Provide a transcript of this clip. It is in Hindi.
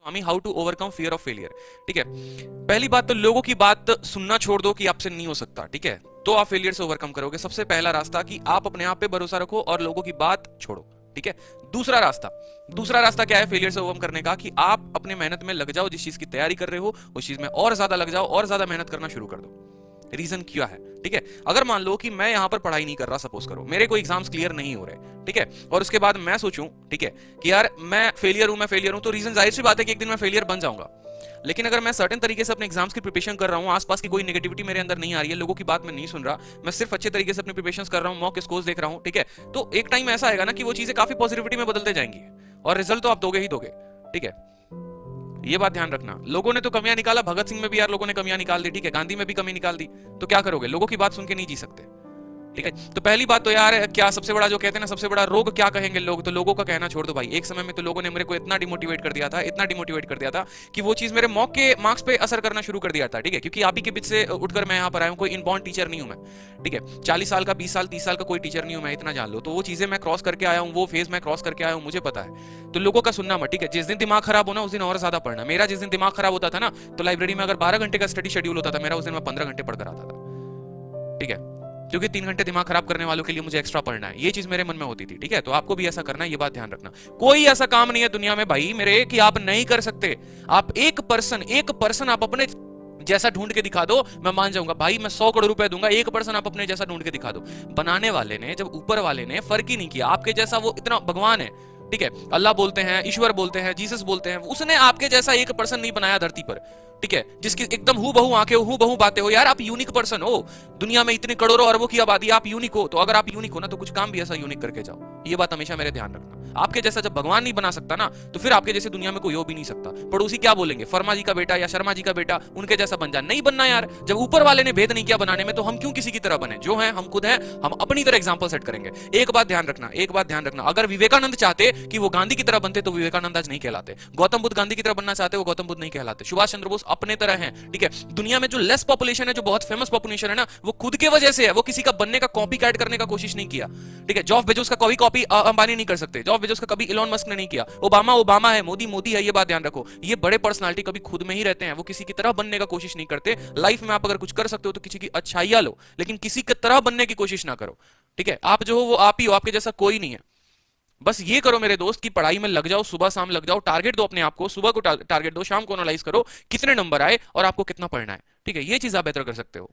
Swami how to overcome fear of failure. ठीक है, पहली बात तो लोगों की बात सुनना छोड़ दो कि आपसे नहीं हो सकता। ठीक है, तो आप फेलियर से ओवरकम करोगे। सबसे पहला रास्ता कि आप अपने आप पे भरोसा रखो और लोगों की बात छोड़ो। ठीक है, दूसरा रास्ता क्या है फेलियर से ओवरकम करने का, कि आप अपने मेहनत में लग जाओ, जिस चीज की तैयारी कर रहे हो उस चीज में और ज्यादा लग जाओ और ज्यादा मेहनत करना शुरू कर दो। रीजन क्या है? ठीक है, अगर मान लो कि मैं यहां पर पढ़ाई नहीं कर रहा, सपोज करो मेरे कोई एग्जाम्स क्लियर नहीं हो रहे, ठीक है, और उसके बाद मैं सोचूं, ठीक है, कि यार मैं फेलियर हूं, तो रीजन जाहिर सी बात है कि एक दिन मैं फेलियर बन जाऊंगा। लेकिन अगर मैं सर्टेन तरीके से अपने एग्जाम्स की प्रिपरेशन कर रहा हूं, आसपास की कोई नेगेटिविटी मेरे अंदर नहीं आ रही है, लोगों की बात मैं नहीं सुन रहा, मैं सिर्फ अच्छे तरीके से अपनी प्रिपरेशन कर रहा हूं, मॉक स्कोर्स देख रहा हूं, ठीक है, तो एक टाइम ऐसा आएगा ना कि वो चीजें काफी पॉजिटिविटी में बदलते जाएंगी और रिजल्ट तो आप दोगे ही दोगे। ठीक है, ये बात ध्यान रखना। लोगों ने तो कमियां निकाला, भगत सिंह में भी यार लोगों ने कमियां निकाल दी, ठीक है, गांधी में भी कमी निकाल दी, तो क्या करोगे? लोगों की बात सुन के नहीं जी सकते। ठीक है, तो पहली बात तो यार क्या सबसे बड़ा जो कहते हैं ना, सबसे बड़ा रोग क्या कहेंगे लोग, तो लोगों का कहना छोड़ दो भाई। एक समय में तो लोगों ने मेरे को इतना डिमोटिवेट कर दिया था, इतना डिमोटिवेट कर दिया था कि वो चीज मेरे मॉक के मार्क्स पे असर करना शुरू कर दिया था। ठीक है, क्योंकि आप ही के बीच से उठकर मैं यहाँ पर आया हूँ, कोई इनबॉर्न टीचर नहीं हूँ मैं। ठीक है, 40 साल का, 20 साल, 30 साल का कोई टीचर नहीं हूँ मैं, इतना जान लो। तो वो चीजें मैं क्रॉस करके आया हूँ, वो फेज मैं क्रॉस करके आया हूँ, मुझे पता है। तो लोगों का सुनना मत। ठीक है, जिस दिन दिमाग खराब होना उस दिन और ज्यादा पढ़ना। मेरा जिस दिन दिमाग खराब होता था ना, तो लाइब्रेरी में अगर 12 घंटे का स्टडी शेड्यूल होता था मेरा, उस दिन मैं 15 घंटे पढ़कर आता था। ठीक है, क्योंकि 3 घंटे दिमाग खराब करने वालों के लिए मुझे एक्स्ट्रा पढ़ना है, ये चीज मेरे मन में होती थी। ठीक है, तो आपको भी ऐसा करना है, ये बात ध्यान रखना। कोई ऐसा काम नहीं है दुनिया में भाई मेरे कि आप नहीं कर सकते। आप एक पर्सन आप अपने जैसा ढूंढ के दिखा दो, मैं मान जाऊंगा भाई, मैं 100 करोड़ रुपए दूंगा। एक पर्सन आप अपने जैसा ढूंढ के दिखा दो। बनाने वाले ने, जब ऊपर वाले ने फर्क ही नहीं किया, आपके जैसा वो इतना भगवान है, ठीक है, अल्लाह बोलते हैं, ईश्वर बोलते हैं, जीसस बोलते हैं, उसने आपके जैसा एक पर्सन नहीं बनाया धरती पर। ठीक है, जिसकी एकदम हु बहू आंखें, हु बहू बातें हो। यार आप यूनिक पर्सन हो, दुनिया में इतने करोड़ों अरबों की आबादी, आप यूनिक हो। तो अगर आप यूनिक हो ना, तो कुछ काम भी ऐसा यूनिक करके जाओ। ये बात हमेशा मेरे ध्यान रखना। आपके जैसा जब भगवान नहीं बना सकता ना, तो फिर आपके जैसे दुनिया में कोई हो भी नहीं सकता। पड़ोसी क्या बोलेंगे, फर्मा जी का बेटा या शर्मा जी का बेटा, उनके जैसा बन जा। नहीं बनना यार, जब ऊपर वाले ने भेद नहीं किया बनाने में, तो हम क्यों किसी की तरह बने? जो है हम खुद हैं, हम अपनी तरह एग्जाम्पल सेट करेंगे। एक बात ध्यान रखना, अगर विवेकानंद चाहते कि वो गांधी की तरह बनते, तो विवेकानंद आज नहीं कहलाते। गौतम बुद्ध गांधी की तरह बनना चाहते, वो गौतम बुद्ध नहीं कहलाते। सुभाष चंद्र बोस अपने तरह हैं। ठीक है, दुनिया में जो लेस पॉपुलेशन है, जो बहुत फेमस पॉपुलेशन है ना, वो खुद के वजह से है। वो किसी का बनने का कॉपी कैट करने का कोशिश नहीं किया। ठीक है, जॉफ बेजोस का कभी कॉपी अंबानी नहीं कर सकते, जॉफ बेजोस का कभी इलॉन मस्क ने नहीं किया। ओबामा है, मोदी है, ये बात ध्यान रखो। ये बड़े पर्सनालिटी कभी खुद में ही रहते हैं, वो किसी की तरह बनने का कोशिश नहीं करते। लाइफ में आप अगर कुछ कर सकते हो तो किसी की अच्छाइयां लो, लेकिन किसी की तरह बनने की कोशिश ना करो। ठीक है, आप जो हो वो आप ही हो, आपके जैसा कोई नहीं है। बस ये करो मेरे दोस्त की पढ़ाई में लग जाओ, सुबह शाम लग जाओ। टारगेट दो अपने आप को, सुबह को टारगेट दो, शाम को एनालाइज करो कितने नंबर आए और आपको कितना पढ़ना है। ठीक है, ये चीज आप बेहतर कर सकते हो।